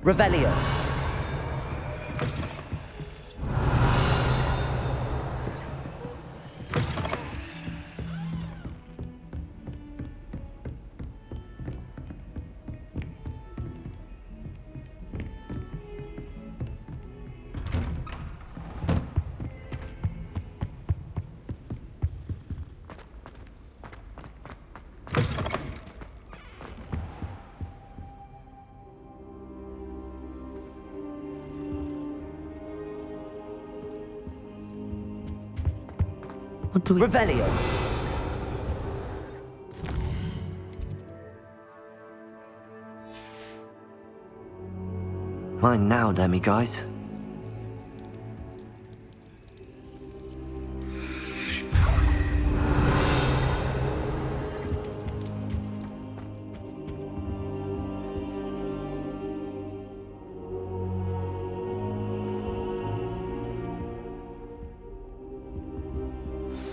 Revelio. What do we... Revelio. Mine now, demi-guys.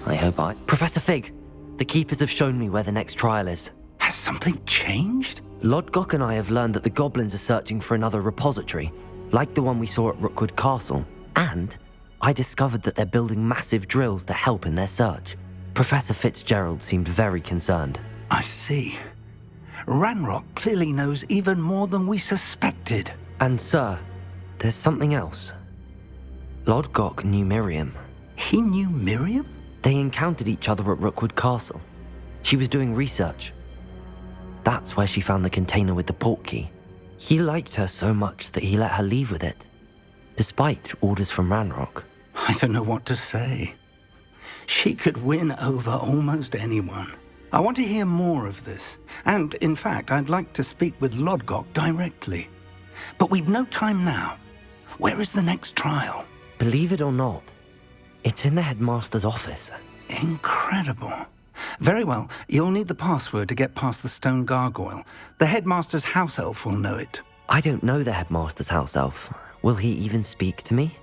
I hope I... Professor Fig, the Keepers have shown me where the next trial is. Has something changed? Lodgok and I have learned that the goblins are searching for another repository, like the one we saw at Rookwood Castle. And I discovered that they're building massive drills to help in their search. Professor Fitzgerald seemed very concerned. I see. Ranrock clearly knows even more than we suspected. And sir, there's something else. Lodgok knew Miriam. He knew Miriam? They encountered each other at Rookwood Castle. She was doing research. That's where she found the container with the port key. He liked her so much that he let her leave with it, despite orders from Ranrock. I don't know what to say. She could win over almost anyone. I want to hear more of this. And, in fact, I'd like to speak with Lodgok directly. But we've no time now. Where is the next trial? Believe it or not, it's in the headmaster's office. Incredible. Very well. You'll need the password to get past the stone gargoyle. The headmaster's house elf will know it. I don't know the headmaster's house elf. Will he even speak to me?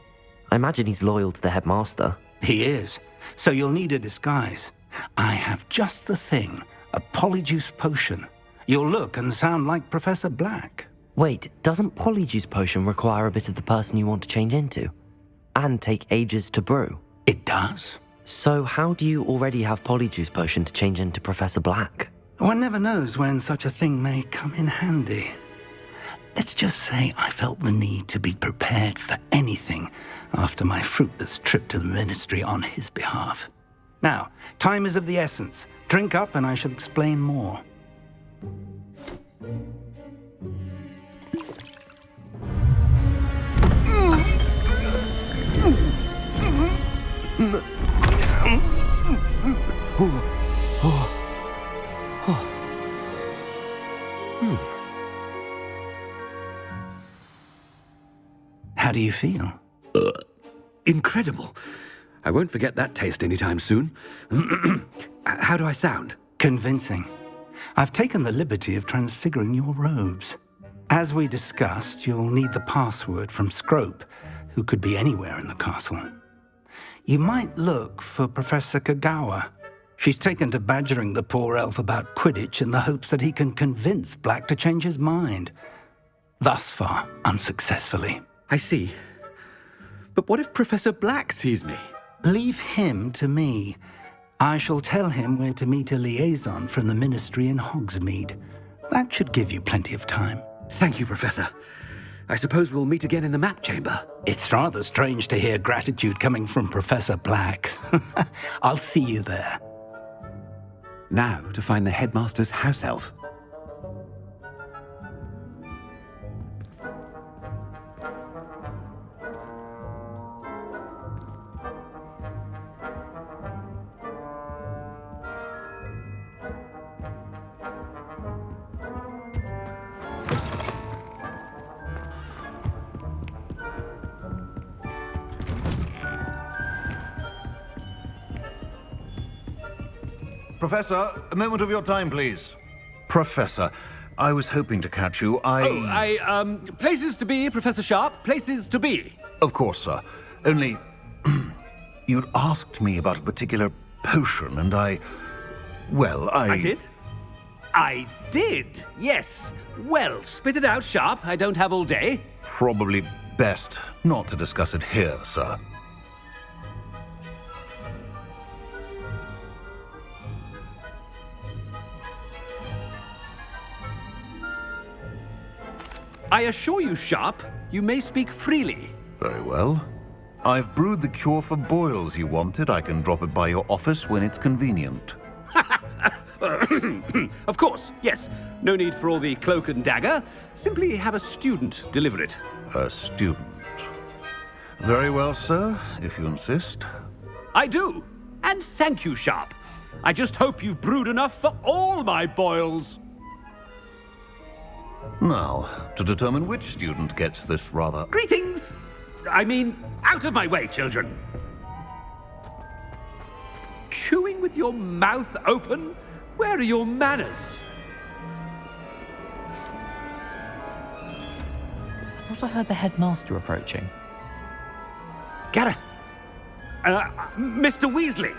I imagine he's loyal to the headmaster. He is. So you'll need a disguise. I have just the thing. A polyjuice potion. You'll look and sound like Professor Black. Wait, doesn't Polyjuice Potion require a bit of the person you want to change into? And take ages to brew? It does. So how do you already have Polyjuice Potion to change into Professor Black? One never knows when such a thing may come in handy. Let's just say I felt the need to be prepared for anything after my fruitless trip to the ministry on his behalf. Now, time is of the essence. Drink up and I shall explain more. How do you feel? Incredible. I won't forget that taste anytime soon. How do I sound? Convincing. I've taken the liberty of transfiguring your robes. As we discussed, you'll need the password from Scrope, who could be anywhere in the castle. You might look for Professor Kagawa. She's taken to badgering the poor elf about Quidditch in the hopes that he can convince Black to change his mind. Thus far, unsuccessfully. I see. But what if Professor Black sees me? Leave him to me. I shall tell him where to meet a liaison from the ministry in Hogsmeade. That should give you plenty of time. Thank you, Professor. I suppose we'll meet again in the map chamber. It's rather strange to hear gratitude coming from Professor Black. I'll see you there. Now to find the headmaster's house elf. Professor, a moment of your time, please. Professor, I was hoping to catch you. Places to be, Professor Sharp. Places to be. Of course, sir. Only... you'd asked me about a particular potion, and I... Well, I did? I did, yes. Well, spit it out, Sharp. I don't have all day. Probably best not to discuss it here, sir. I assure you, Sharp, you may speak freely. Very well. I've brewed the cure for boils you wanted. I can drop it by your office when it's convenient. Of course, yes. No need for all the cloak and dagger. Simply have a student deliver it. A student. Very well, sir, if you insist. I do. And thank you, Sharp. I just hope you've brewed enough for all my boils. Now, to determine which student gets this rather... Greetings! I mean, out of my way, children. Chewing with your mouth open? Where are your manners? I thought I heard the headmaster approaching. Gareth! Mr. Weasley,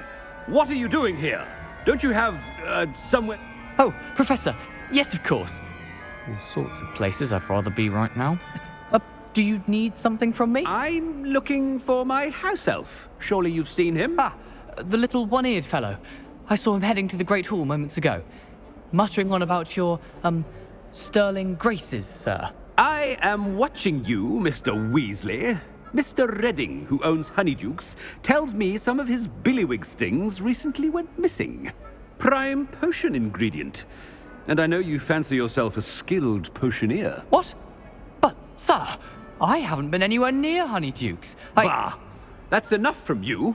what are you doing here? Don't you have, somewhere... Oh, Professor! Yes, of course. All sorts of places I'd rather be right now. Do you need something from me? I'm looking for my house elf. Surely you've seen him? Ah, the little one-eared fellow. I saw him heading to the Great Hall moments ago, muttering on about your, sterling graces, sir. I am watching you, Mr. Weasley. Mr. Redding, who owns Honeydukes, tells me some of his billywig stings recently went missing. Prime potion ingredient. And I know you fancy yourself a skilled potioneer. What? But, sir, I haven't been anywhere near Honeydukes. Bah! That's enough from you.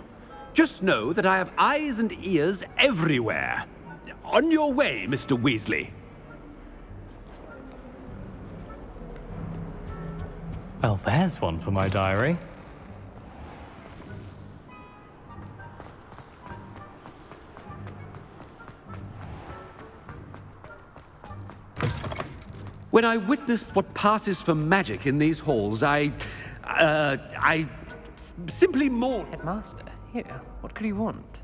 Just know that I have eyes and ears everywhere. On your way, Mr. Weasley. Well, there's one for my diary. When I witness what passes for magic in these halls, I simply mourn. Headmaster, here, what could he want?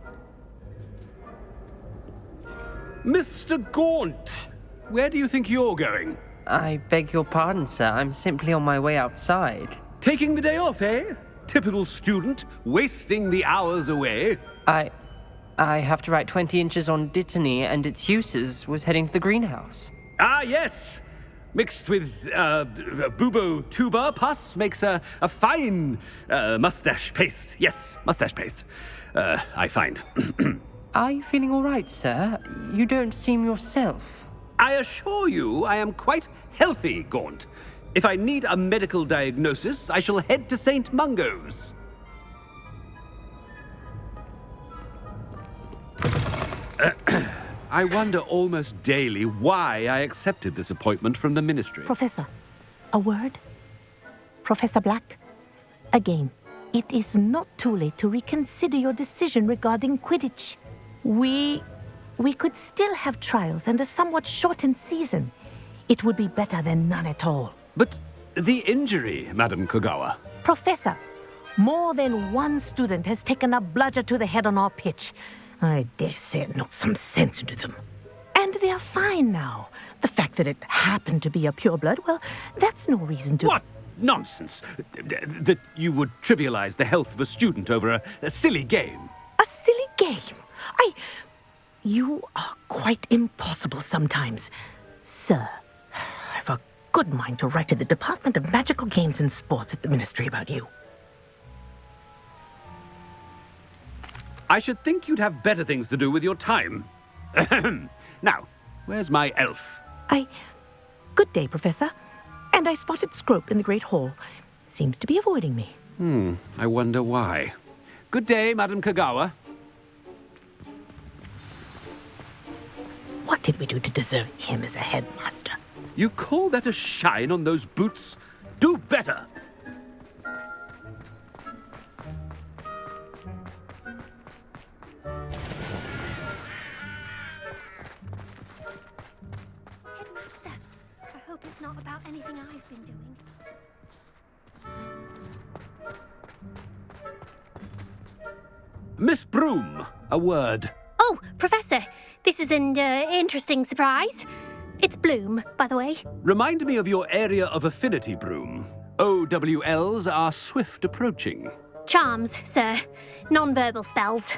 Mr. Gaunt, where do you think you're going? I beg your pardon, sir. I'm simply on my way outside. Taking the day off, eh? Typical student, wasting the hours away. I have to write 20 inches on Dittany and its uses. Was heading to the greenhouse. Ah, yes. Mixed with bubo tuber pus makes a fine mustache paste. Yes, mustache paste. I find. Are you feeling all right, sir? You don't seem yourself. I assure you I am quite healthy, Gaunt. If I need a medical diagnosis, I shall head to St. Mungo's. I wonder almost daily why I accepted this appointment from the Ministry. Professor, a word? Professor Black, again, it is not too late to reconsider your decision regarding Quidditch. We could still have trials and a somewhat shortened season. It would be better than none at all. But the injury, Madam Kogawa. Professor, more than one student has taken a bludger to the head on our pitch. I dare say it knocked some sense into them. And they're fine now. The fact that it happened to be a pureblood, well, that's no reason to... What nonsense! That you would trivialize the health of a student over a silly game. A silly game? You are quite impossible sometimes. Sir, I've a good mind to write to the Department of Magical Games and Sports at the Ministry about you. I should think you'd have better things to do with your time. Now, where's my elf? Good day, Professor. And I spotted Scrope in the Great Hall. Seems to be avoiding me. I wonder why. Good day, Madam Kogawa. What did we do to deserve him as a headmaster? You call that a shine on those boots? Do better! Headmaster, I hope it's not about anything I've been doing. Miss Broom, a word. Oh, Professor, this is an interesting surprise. It's Bloom, by the way. Remind me of your area of affinity, Broom. OWLs are swift approaching. Charms, sir. Non-verbal spells.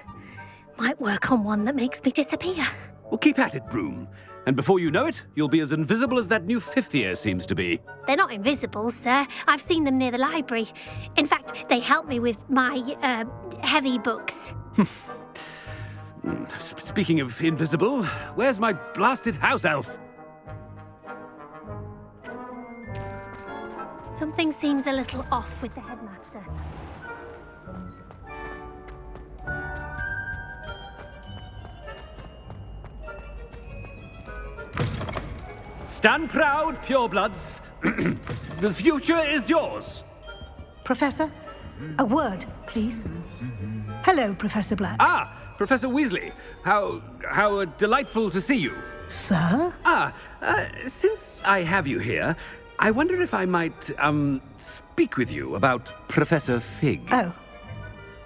Might work on one that makes me disappear. Well, keep at it, Broom. And before you know it, you'll be as invisible as that new fifth year seems to be. They're not invisible, sir. I've seen them near the library. In fact, they help me with my, heavy books. Speaking of invisible, where's my blasted house elf? Something seems a little off with the headmaster. Stand proud, purebloods. The future is yours. Professor, a word, please. Hello, Professor Black. Ah, Professor Weasley. How delightful to see you. Sir? Since I have you here, I wonder if I might, speak with you about Professor Fig. Oh,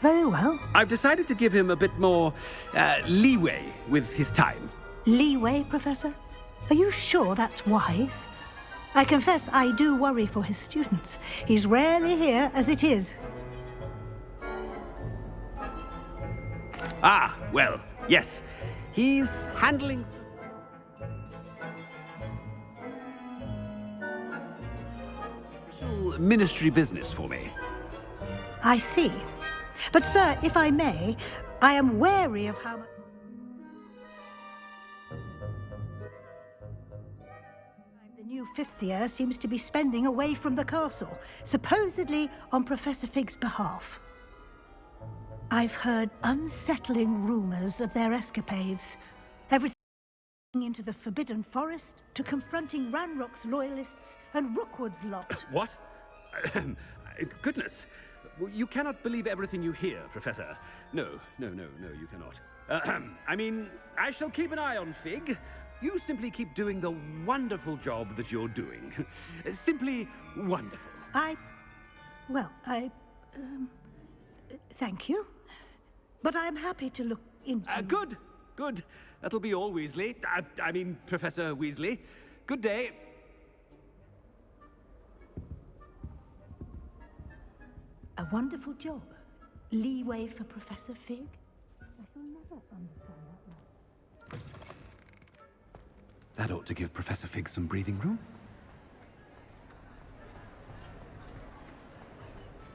very well. I've decided to give him a bit more, leeway with his time. Leeway, Professor? Are you sure that's wise? I confess I do worry for his students. He's rarely here as it is. Ah, well, yes. He's handling some ministry business for me. I see. But, sir, if I may, I am wary of how much... The new fifth year seems to be spending away from the castle, supposedly on Professor Fig's behalf. I've heard unsettling rumors of their escapades. Everything into the Forbidden Forest to confronting Ranrock's loyalists and Rookwood's lot. What? Goodness. You cannot believe everything you hear, Professor. No, you cannot. I mean, I shall keep an eye on Fig. You simply keep doing the wonderful job that you're doing. Simply wonderful. Thank you. But I'm happy to look into... Good. That'll be all, Weasley. I mean, Professor Weasley. Good day. A wonderful job. Leeway for Professor Fig? I shall never understand that. That ought to give Professor Fig some breathing room.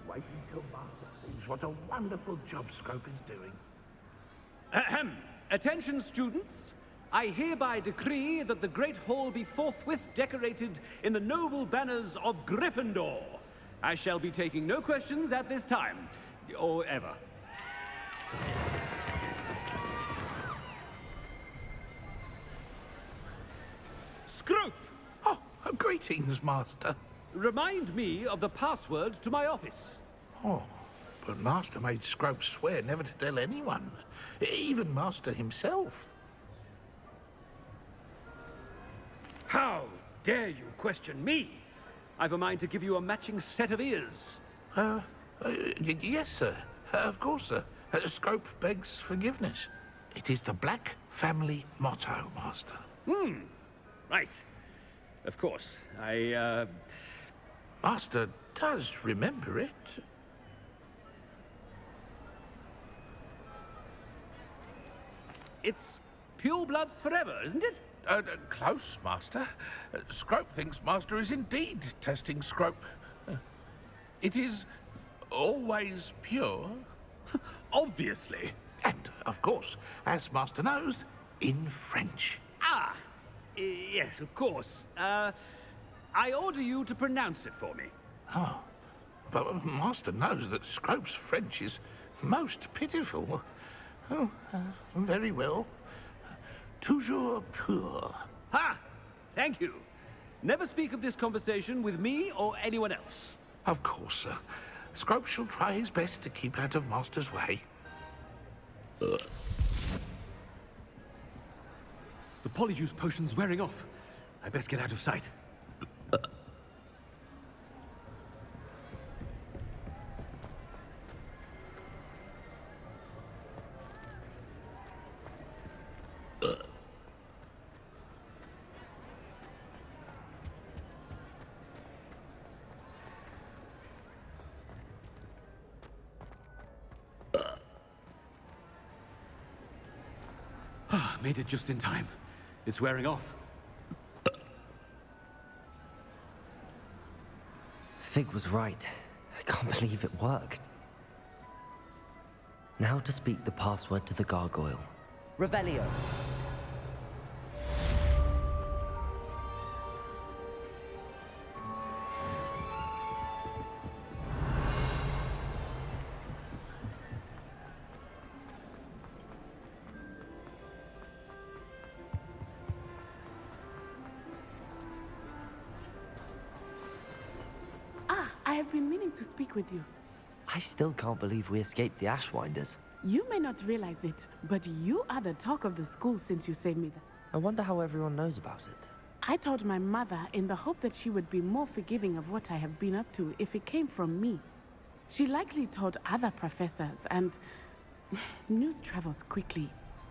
Wait until Master sees what a wonderful job Scrope is doing. Ahem. Attention, students. I hereby decree that the Great Hall be forthwith decorated in the noble banners of Gryffindor. I shall be taking no questions at this time, or ever. Scrope! Oh, greetings, Master. Remind me of the password to my office. Oh, but Master made Scrope swear never to tell anyone, even Master himself. How dare you question me? I've a mind to give you a matching set of ears. Yes, sir. Of course, sir. Scrope begs forgiveness. It is the Black family motto, Master. Right. Of course. Master does remember it. It's purebloods forever, isn't it? Close, Master. Scrope thinks Master is indeed testing Scrope. It is always pure. Obviously. And, of course, as Master knows, in French. Yes, of course. I order you to pronounce it for me. Oh, but Master knows that Scrope's French is most pitiful. Oh, very well. Toujours pur. Ha! Thank you. Never speak of this conversation with me or anyone else. Of course, sir. Scrope shall try his best to keep out of Master's way. The polyjuice potion's wearing off. I best get out of sight. Made it just in time. It's wearing off. Fig was right. I can't believe it worked. Now to speak the password to the gargoyle. Revelio. I have been meaning to speak with you. I still can't believe we escaped the Ashwinders. You may not realize it, but you are the talk of the school since you saved me. I wonder how everyone knows about it. I told my mother in the hope that she would be more forgiving of what I have been up to if it came from me. She likely told other professors, and news travels quickly.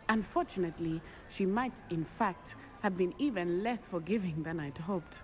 Unfortunately, she might, in fact, have been even less forgiving than I'd hoped.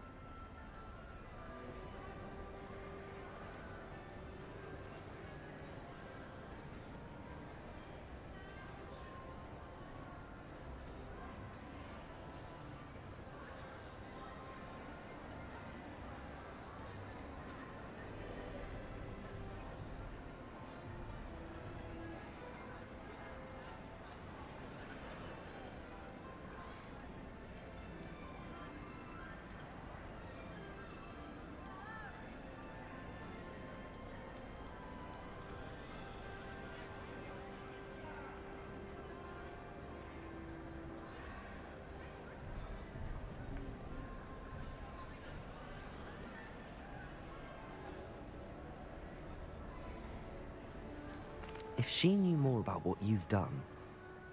If she knew more about what you've done,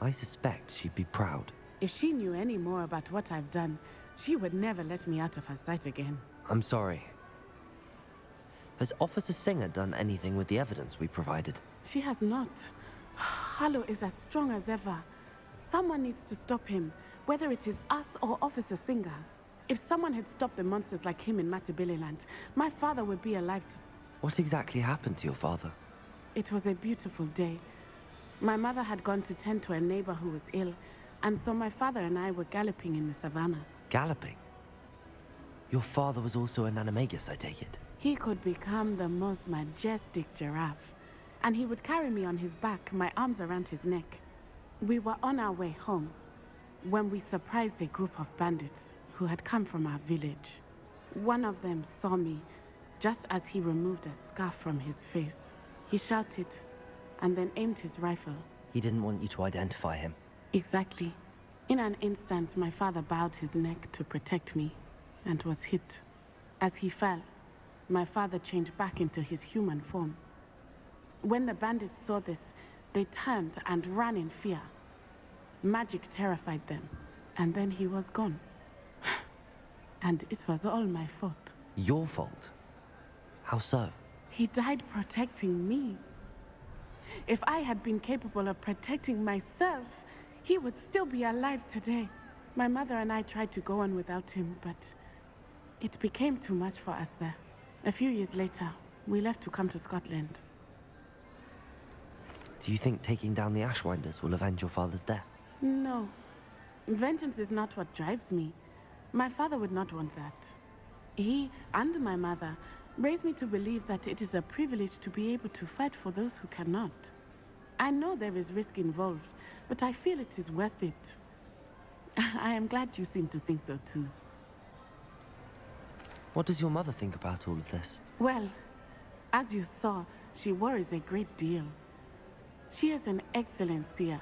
I suspect she'd be proud. If she knew any more about what I've done, she would never let me out of her sight again. I'm sorry. Has Officer Singer done anything with the evidence we provided? She has not. Harlow is as strong as ever. Someone needs to stop him, whether it is us or Officer Singer. If someone had stopped the monsters like him in Matabeleland, my father would be alive to... What exactly happened to your father? It was a beautiful day. My mother had gone to tend to a neighbor who was ill, and so my father and I were galloping in the savannah. Galloping? Your father was also an animagus, I take it? He could become the most majestic giraffe, and he would carry me on his back, my arms around his neck. We were on our way home when we surprised a group of bandits who had come from our village. One of them saw me just as he removed a scarf from his face. He shouted and then aimed his rifle. He didn't want you to identify him. Exactly. In an instant, my father bowed his neck to protect me and was hit. As he fell, my father changed back into his human form. When the bandits saw this, they turned and ran in fear. Magic terrified them, and then he was gone. And it was all my fault. Your fault? How so? He died protecting me. If I had been capable of protecting myself, he would still be alive today. My mother and I tried to go on without him, but it became too much for us there. A few years later, we left to come to Scotland. Do you think taking down the Ashwinders will avenge your father's death? No. Vengeance is not what drives me. My father would not want that. He and my mother raised me to believe that it is a privilege to be able to fight for those who cannot. I know there is risk involved, but I feel it is worth it. I am glad you seem to think so too. What does your mother think about all of this? Well, as you saw, she worries a great deal. She is an excellent seer,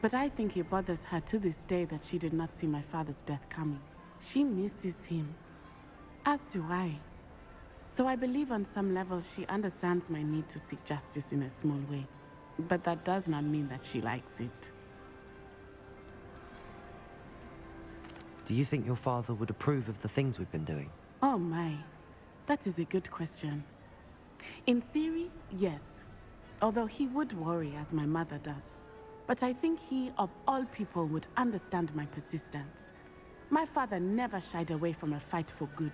but I think it bothers her to this day that she did not see my father's death coming. She misses him, as do I. So I believe on some level she understands my need to seek justice in a small way. But that does not mean that she likes it. Do you think your father would approve of the things we've been doing? Oh my, that is a good question. In theory, yes. Although he would worry as my mother does. But I think he, of all people, would understand my persistence. My father never shied away from a fight for good,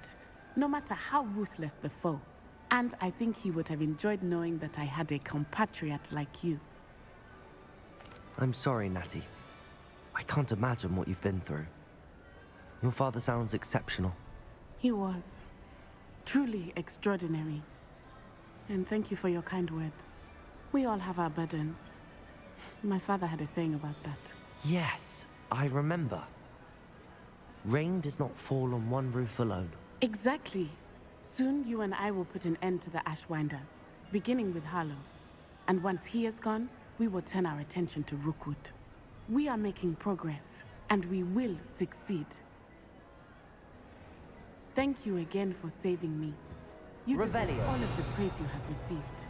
no matter how ruthless the foe. And I think he would have enjoyed knowing that I had a compatriot like you. I'm sorry, Natty. I can't imagine what you've been through. Your father sounds exceptional. He was truly extraordinary. And thank you for your kind words. We all have our burdens. My father had a saying about that. Yes, I remember. Rain does not fall on one roof alone. Exactly. Soon you and I will put an end to the Ashwinders, beginning with Harlow. And once he is gone, we will turn our attention to Rookwood. We are making progress, and we will succeed. Thank you again for saving me. You deserve Revelio. all of the praise you have received.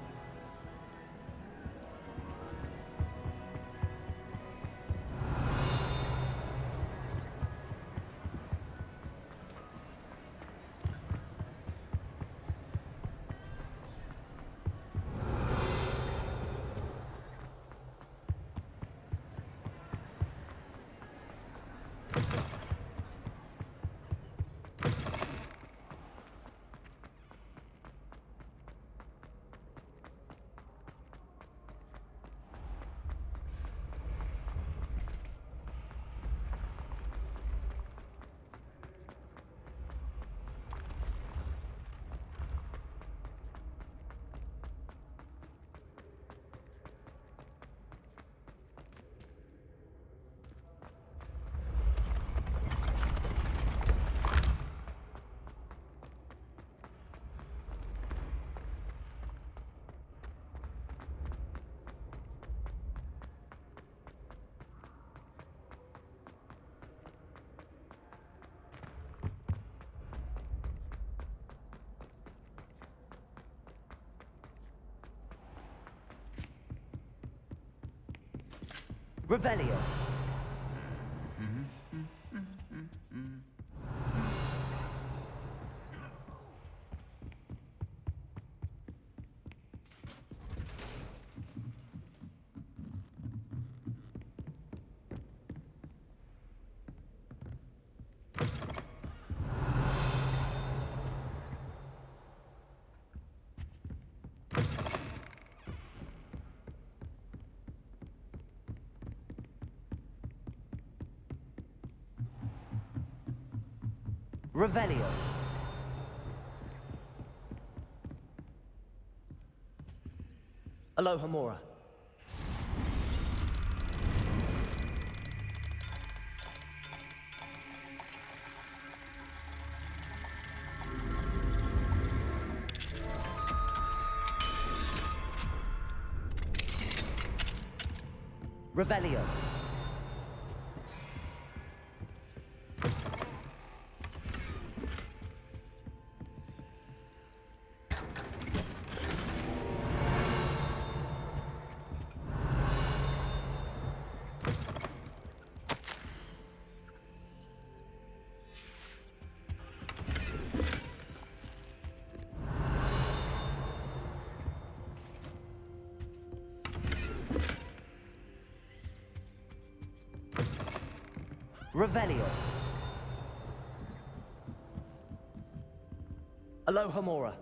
Revelio. Revelio. Alohomora. Revelio. Revelio. Alohomora.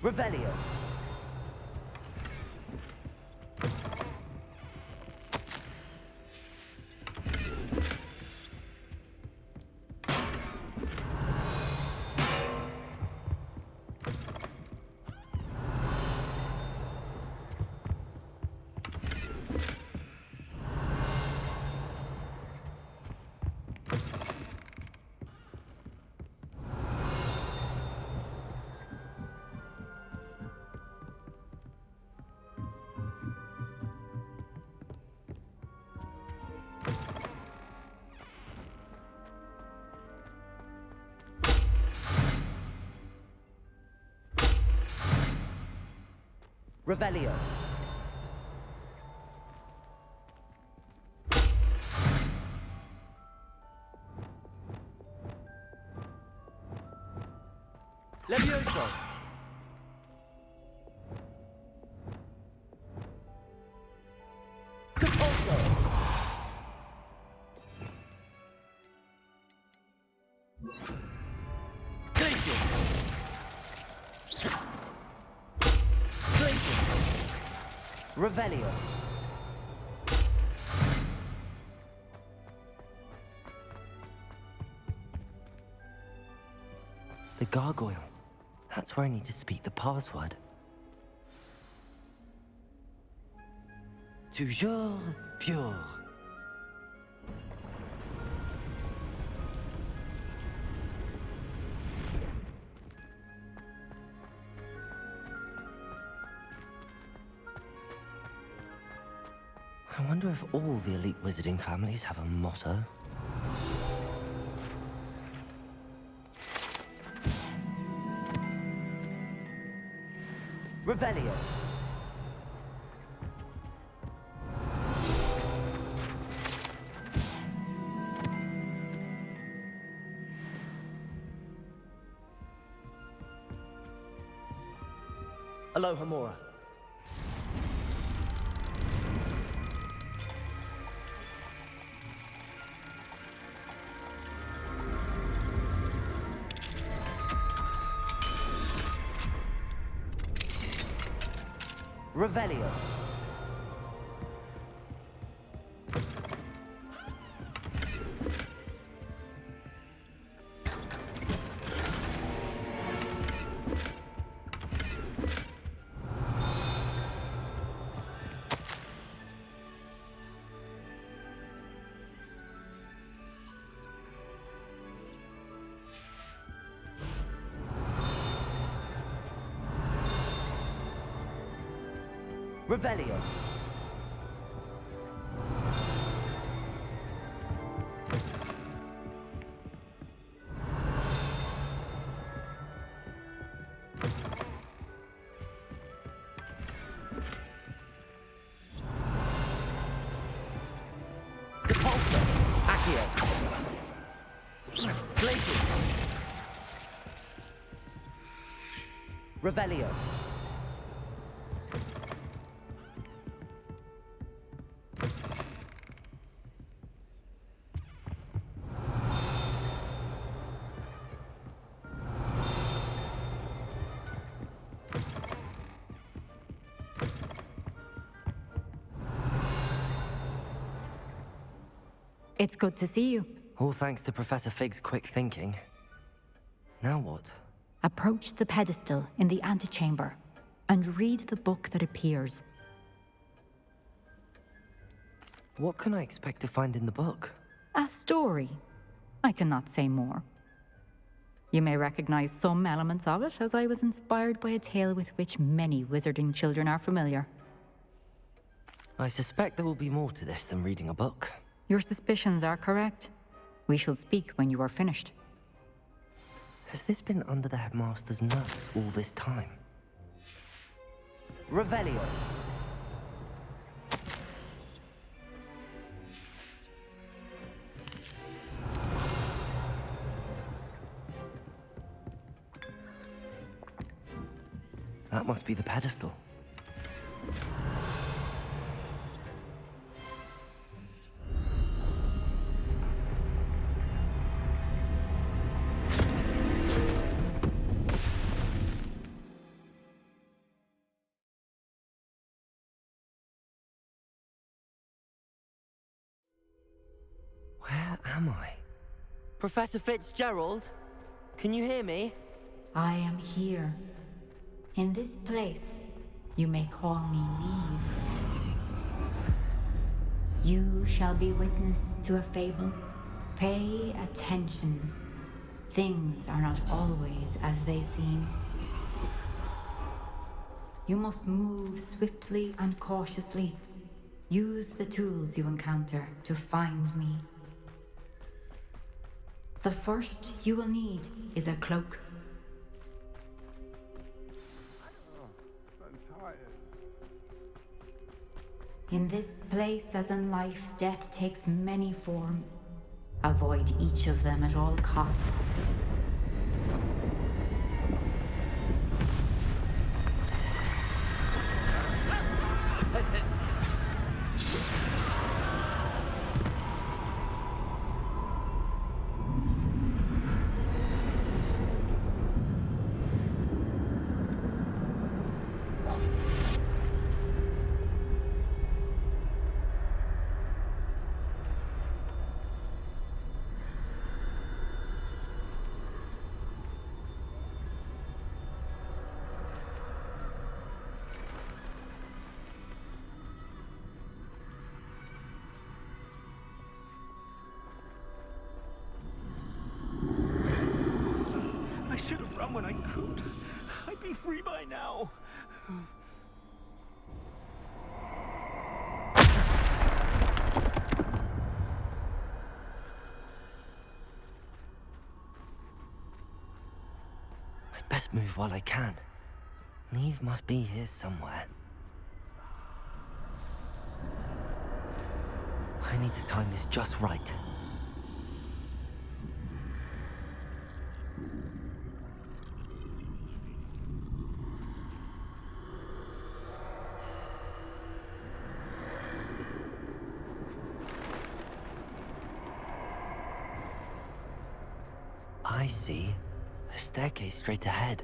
Revelio. Revelio. Levioso. Revelio. The gargoyle. That's where I need to speak the password. Toujours pure. I wonder if all the elite wizarding families have a motto. Revelio. Aloha Mora. Revelio. Revelio. Depulso. Accio. Glacius. Revelio. It's good to see you. All thanks to Professor Fig's quick thinking. Now what? Approach the pedestal in the antechamber and read the book that appears. What can I expect to find in the book? A story. I cannot say more. You may recognize some elements of it, as I was inspired by a tale with which many wizarding children are familiar. I suspect there will be more to this than reading a book. Your suspicions are correct. We shall speak when you are finished. Has this been under the headmaster's nose all this time? Revelio. That must be the pedestal. Where am I? Professor Fitzgerald? Can you hear me? I am here. In this place, you may call me Neve. You shall be witness to a fable. Pay attention. Things are not always as they seem. You must move swiftly and cautiously. Use the tools you encounter to find me. The first you will need is a cloak. In this place, as in life, death takes many forms. Avoid each of them at all costs. when I could. I'd be free by now. I'd best move while I can. Neve must be here somewhere. I need to time this just right. I see. A staircase straight ahead.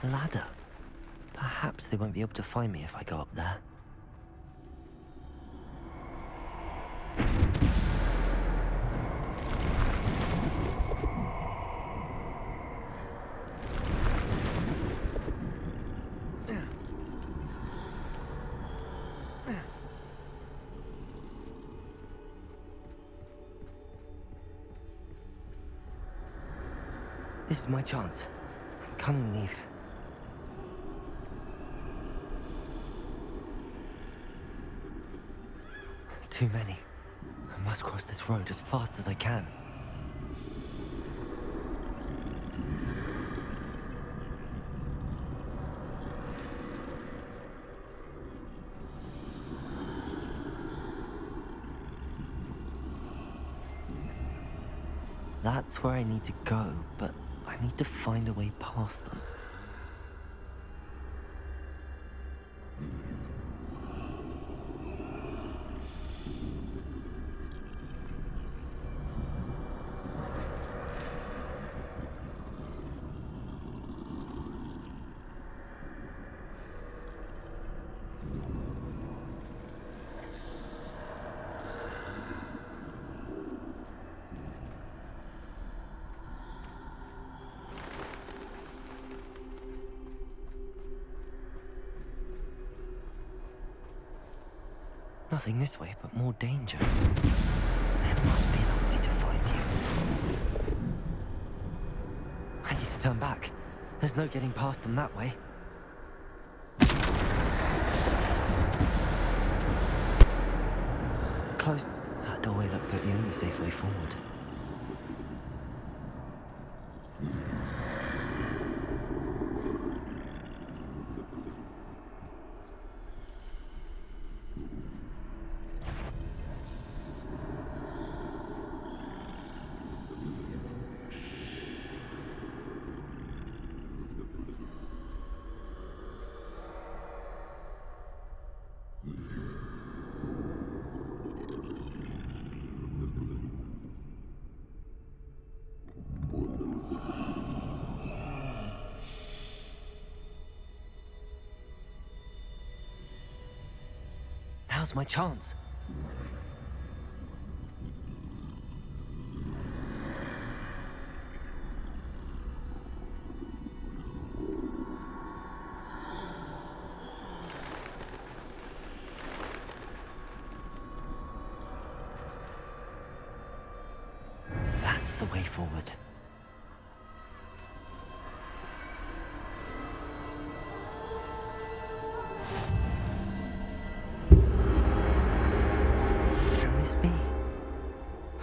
Ladder. Perhaps they won't be able to find me if I go up there. This is my chance. I'm coming, Neve. Too many. I must cross this road as fast as I can. That's where I need to go, but I need to find a way past them. Nothing this way, but more danger. There must be another way to find you. I need to turn back. There's no getting past them that way. Closed. That doorway looks like the only safe way forward. Now's my chance. That's the way forward.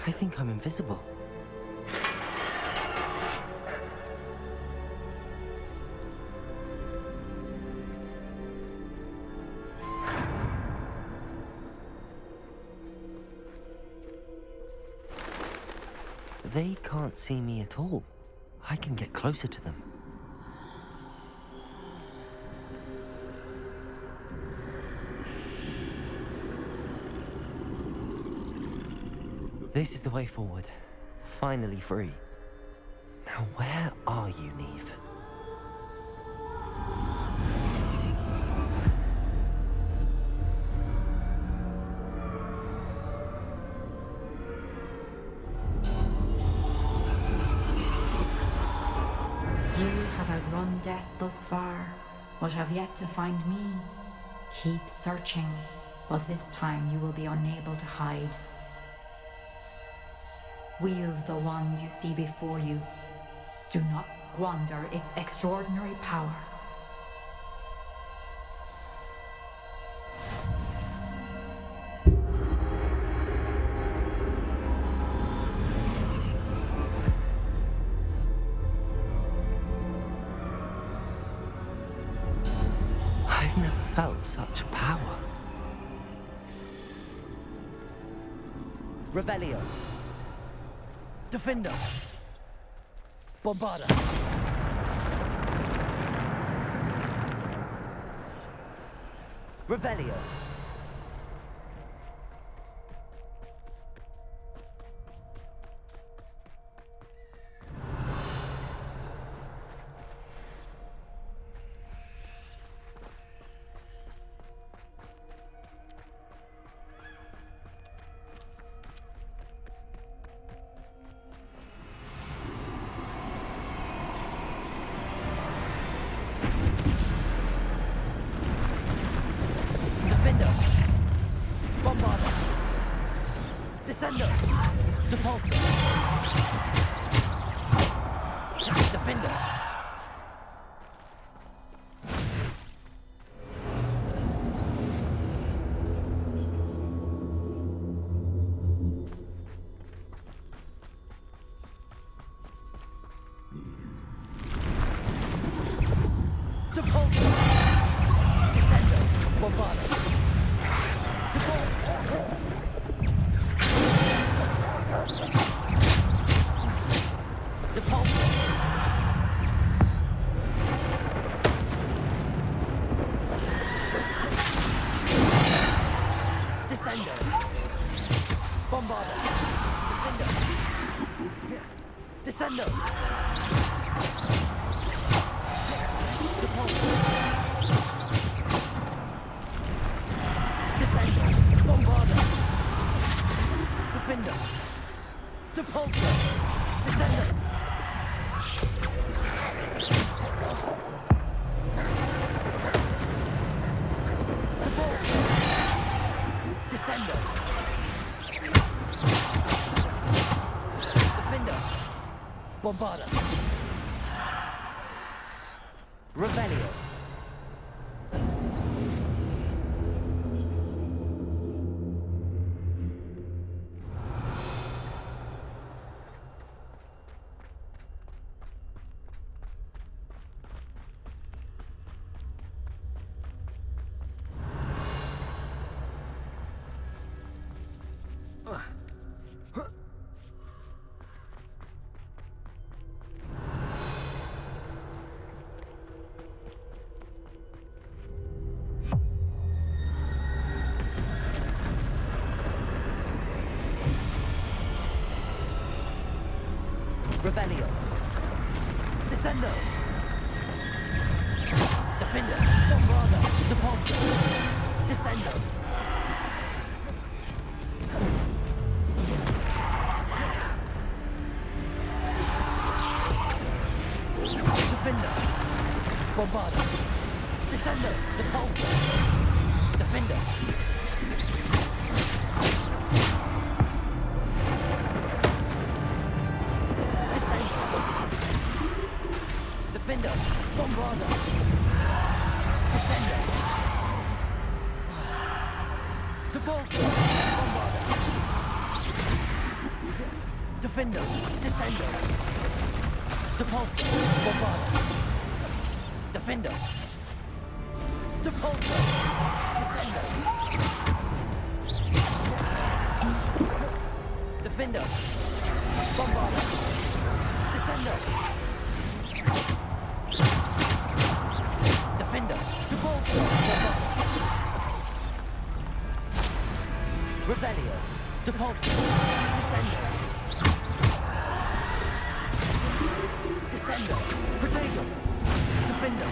I think I'm invisible. They can't see me at all. I can get closer to them. This is the way forward. Finally free. Now where are you, Neve? You have outrun death thus far, but have yet to find me. Keep searching, but this time you will be unable to hide. Wield the wand you see before you. Do not squander its extraordinary power. I've never felt such power. Revelio. Defender. Bombarda. Revelio. Defender. Bombarda. Descender. Depulsor. Defender. Depulsor. Descender. Bombarda. Descender. Bombarda. Defender. Descender. Depulsor. Descender. Bombarda. Defender. Depulsor. Descender. Descender. Defender. Bombarda. Revelio. Revelio. Descendo. Defender. Bombarda. Depulsor. Descendo. Defender. Bombarda. Descendo. Depulsor. Defender. Defender. Bombarda. Descender. Depulsor. Bombarda. Defender. Descender. Depulsor. Bombarda. Defender. Depulsor. Descender. Defender. Bombarda. Descender. Defender. Depulsor. Bombarda. Revelio. Depulsor. Descender. Defender! Protego! Defender!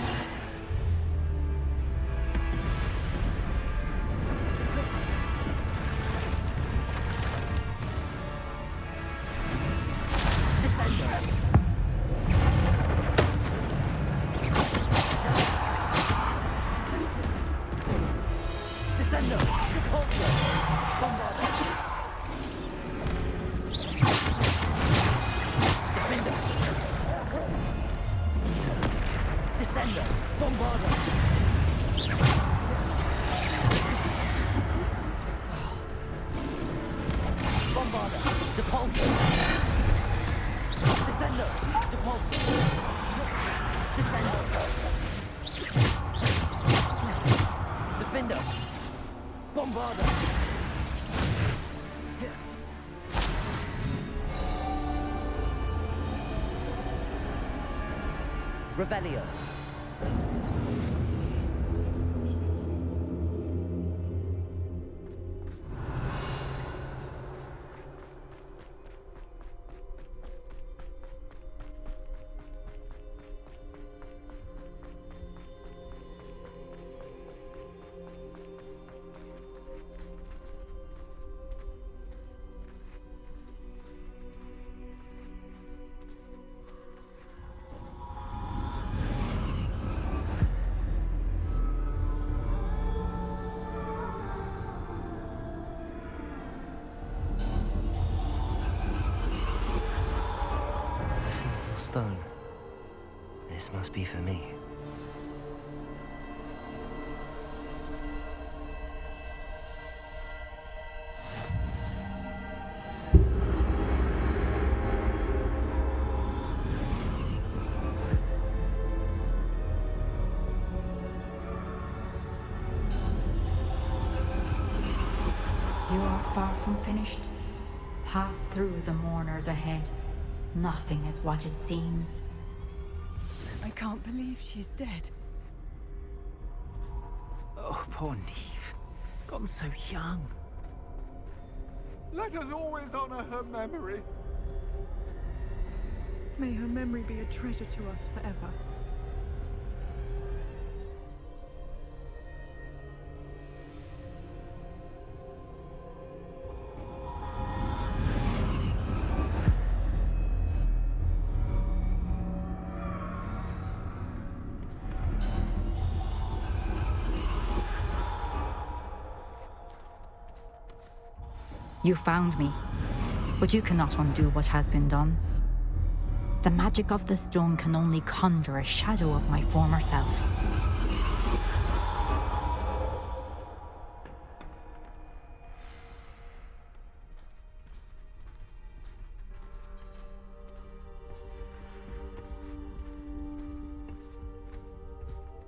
Descendo! Repulsor! Bombarda! Defender! Descendo! Bombarda! Bombarda! Depulsor! Descendo! Depulsor! Descendo! Defender! Bombarda! Revelio. A single stone. This must be for me. You are far from finished. Pass through the mourners ahead. Nothing is what it seems. I can't believe she's dead. Oh, poor Neve. Gone so young. Let us always honor her memory. May her memory be a treasure to us forever. You found me, but you cannot undo what has been done. The magic of the stone can only conjure a shadow of my former self.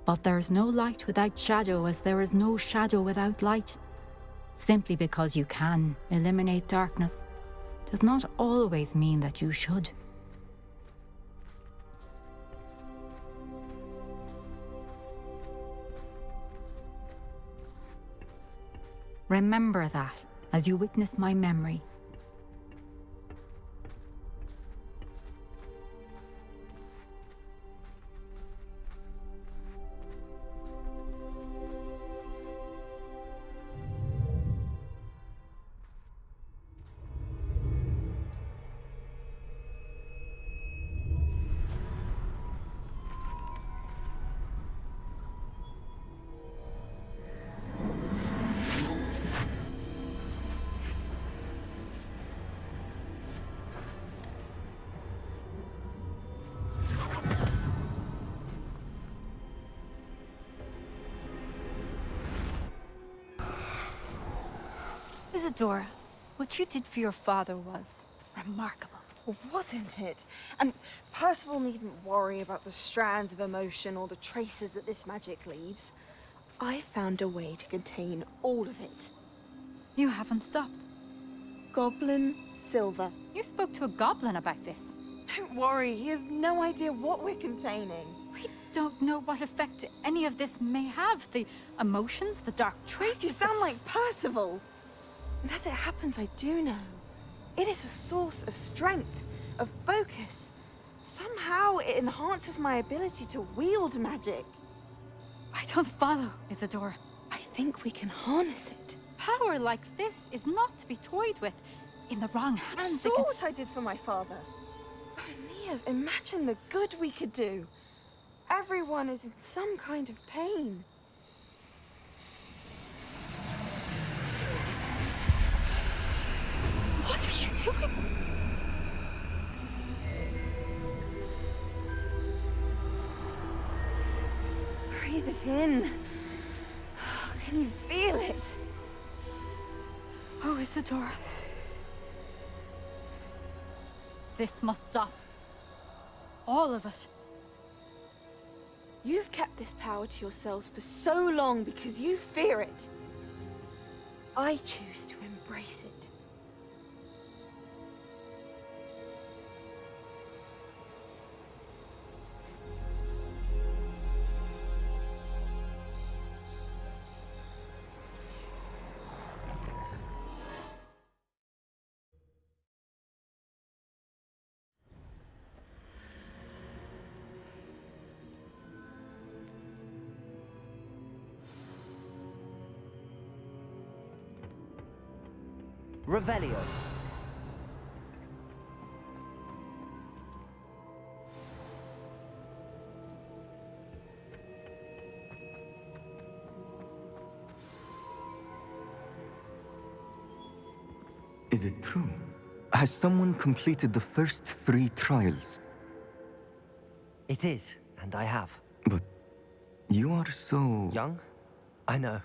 But there is no light without shadow, as there is no shadow without light. Simply because you can eliminate darkness does not always mean that you should. Remember that as you witness my memory. Isadora, what you did for your father was remarkable. Wasn't it? And Percival needn't worry about the strands of emotion or the traces that this magic leaves. I found a way to contain all of it. You haven't stopped. Goblin Silver. You spoke to a goblin about this. Don't worry, he has no idea what we're containing. We don't know what effect any of this may have. The emotions, the dark traits. You sound like Percival. And as it happens, I do know. It is a source of strength, of focus. Somehow it enhances my ability to wield magic. I don't follow, Isadora. I think we can harness it. Power like this is not to be toyed with. In the wrong You hands, saw what I did for my father. Oh, Neve, imagine the good we could do. Everyone is in some kind of pain. What are you doing? Breathe it in. Can you feel it? Oh, Isadora. This must stop. All of it. You've kept this power to yourselves for so long because you fear it. I choose to embrace it. Revelio. Is it true? Has someone completed the first 3 trials? It is, and I have. But you are so... Young? I know.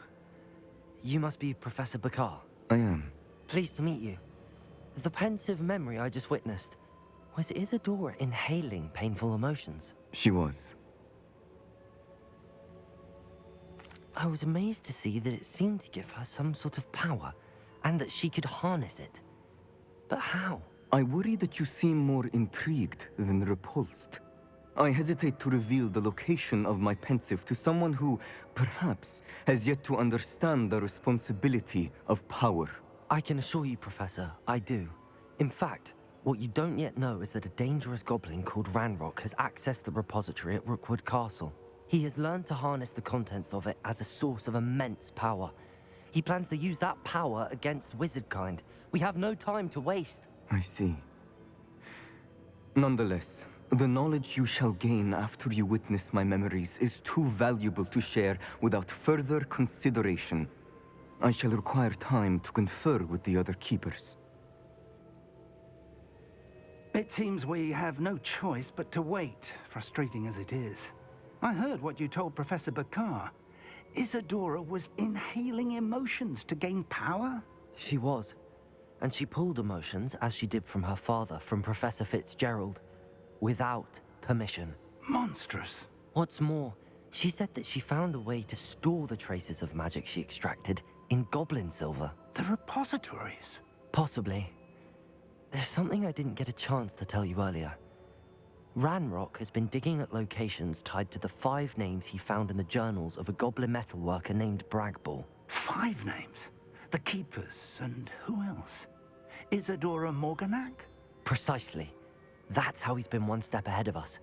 You must be Professor Bakar. I am. Pleased to meet you. The pensive memory I just witnessed, was Isadora inhaling painful emotions? She was. I was amazed to see that it seemed to give her some sort of power, and that she could harness it. But how? I worry that you seem more intrigued than repulsed. I hesitate to reveal the location of my pensive to someone who, perhaps, has yet to understand the responsibility of power. I can assure you, Professor, I do. In fact, what you don't yet know is that a dangerous goblin called Ranrock has accessed the repository at Rookwood Castle. He has learned to harness the contents of it as a source of immense power. He plans to use that power against wizardkind. We have no time to waste. I see. Nonetheless, the knowledge you shall gain after you witness my memories is too valuable to share without further consideration. I shall require time to confer with the other keepers. It seems we have no choice but to wait, frustrating as it is. I heard what you told Professor Bakar. Isadora was inhaling emotions to gain power? She was. And she pulled emotions, as she did from her father, from Professor Fitzgerald, without permission. Monstrous. What's more, she said that she found a way to store the traces of magic she extracted in goblin silver. The repositories? Possibly. There's something I didn't get a chance to tell you earlier. Ranrock has been digging at locations tied to the 5 names he found in the journals of a goblin metalworker named Bragball. 5 names? The Keepers, and who else? Isadora Morganac? Precisely. That's how he's been one step ahead of us.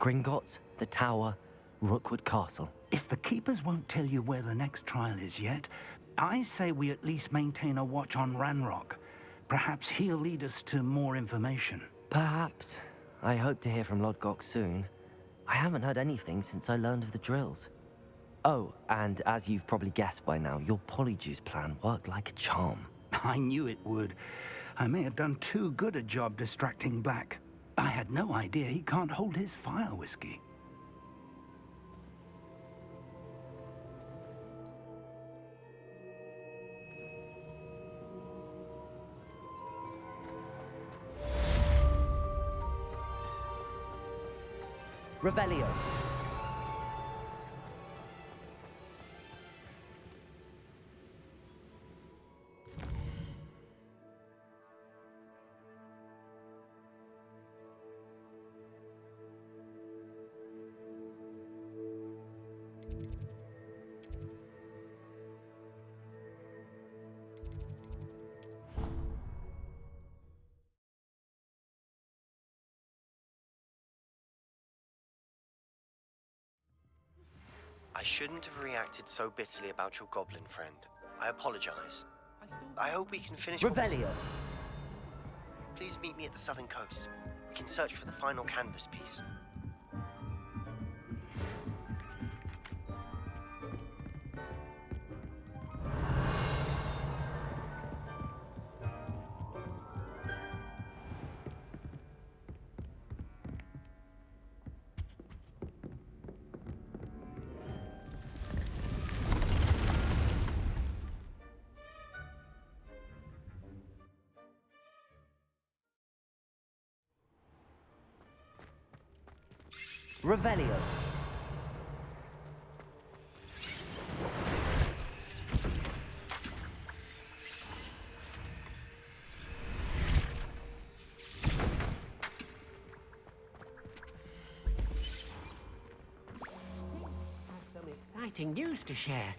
Gringotts, the Tower, Rookwood Castle. If the Keepers won't tell you where the next trial is yet, I say we at least maintain a watch on Ranrock. Perhaps he'll lead us to more information. Perhaps. I hope to hear from Lodgok soon. I haven't heard anything since I learned of the drills. Oh, and as you've probably guessed by now, your Polyjuice plan worked like a charm. I knew it would. I may have done too good a job distracting Black. I had no idea he can't hold his fire whiskey. Revelio. shouldn't have reacted so bitterly about your goblin friend. I apologize. I hope we can finish... Revelio! Please meet me at the southern coast. We can search for the final canvas piece. Revelio! Some exciting news to share.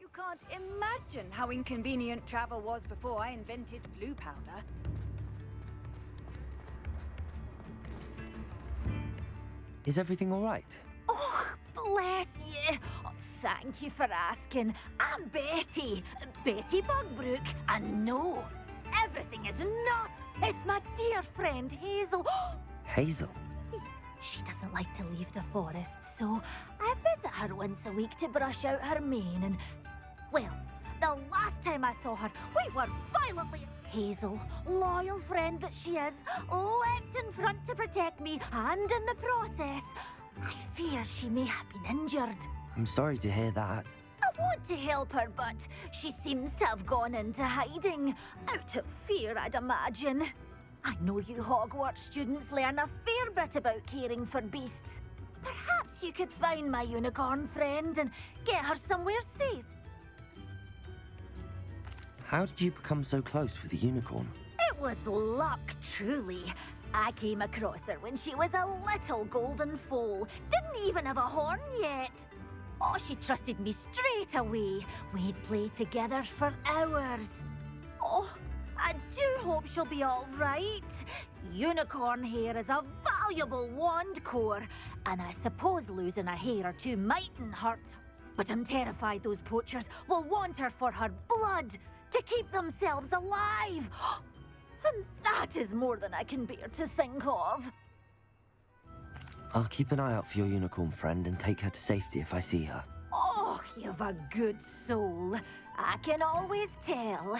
You can't imagine how inconvenient travel was before I invented flu powder. Is everything all right? Oh, bless you. Oh, thank you for asking. I'm Betty. Betty Bugbrook. And no, everything is not. It's my dear friend Hazel. Hazel? She doesn't like to leave the forest, so I visit her once a week to brush out her mane and... Well, the last time I saw her, we were violently... Hazel, loyal friend that she is, leapt in front to protect me, and in the process, I fear she may have been injured. I'm sorry to hear that. I want to help her, but she seems to have gone into hiding. Out of fear, I'd imagine. I know you Hogwarts students learn a fair bit about caring for beasts. Perhaps you could find my unicorn friend and get her somewhere safe. How did you become so close with the unicorn? It was luck, truly. I came across her when she was a little golden foal. Didn't even have a horn yet. Oh, she trusted me straight away. We'd play together for hours. Oh, I do hope she'll be all right. Unicorn hair is a valuable wand core, and I suppose losing a hair or two mightn't hurt. But I'm terrified those poachers will want her for her blood, to keep themselves alive. And that is more than I can bear to think of. I'll keep an eye out for your unicorn friend and take her to safety if I see her. Oh, you've a good soul. I can always tell.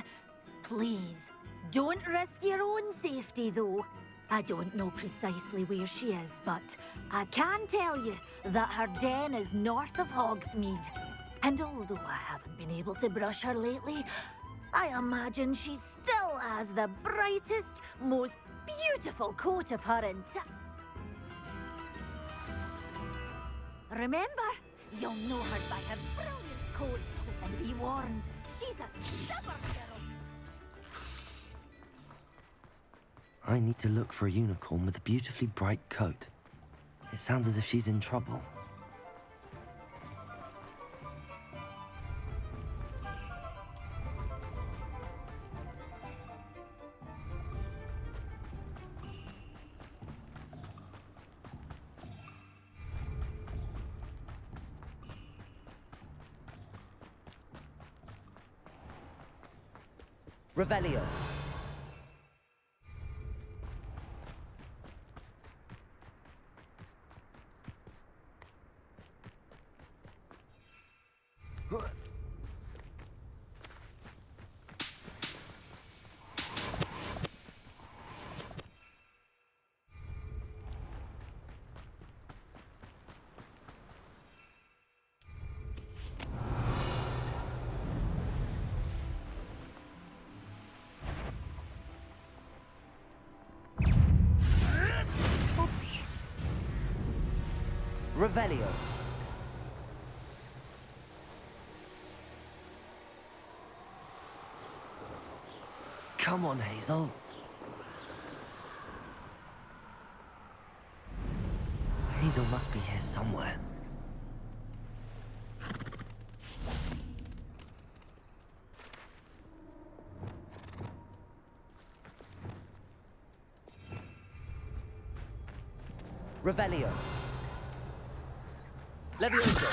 Please, don't risk your own safety, though. I don't know precisely where she is, but I can tell you that her den is north of Hogsmeade. And although I haven't been able to brush her lately, I imagine she still has the brightest, most beautiful coat of her entire... Remember, you'll know her by her brilliant coat, and be warned, she's a stubborn girl. I need to look for a unicorn with a beautifully bright coat. It sounds as if she's in trouble. Revelio. Revelio. Come on, Hazel. Hazel must be here somewhere. Revelio. Levioso.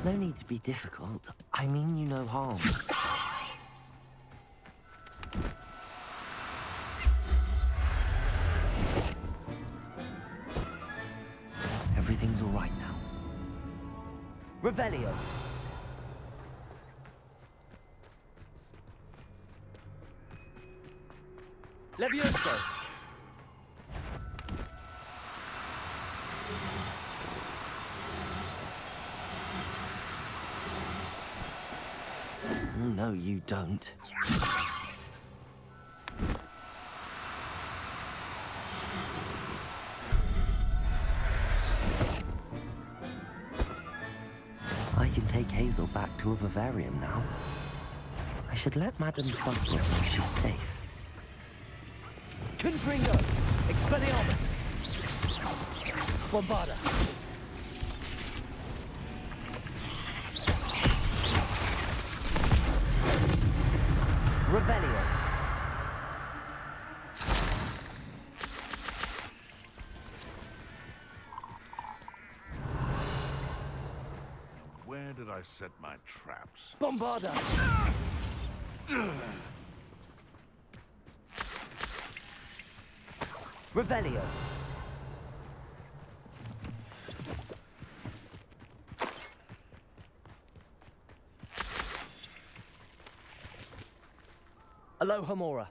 No need to be difficult. I mean you no harm. Everything's all right now. Revelio. Levioso! No, you don't. I can take Hazel back to a vivarium now. I should let Madame trust me so she's safe. Confringo! Expelliarmus! Bombarda! Revelio! Where did I set my traps? Bombarda! Revelio. Aloha Mora.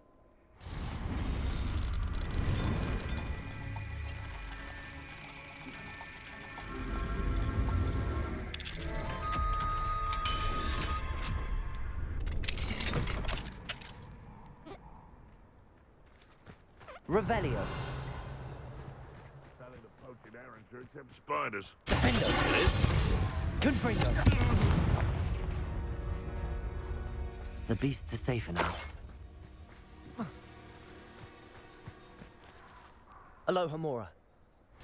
Revelio. Selling the poaching errands are except spiders. Confringo. The beasts are safer now. Aloha Mora.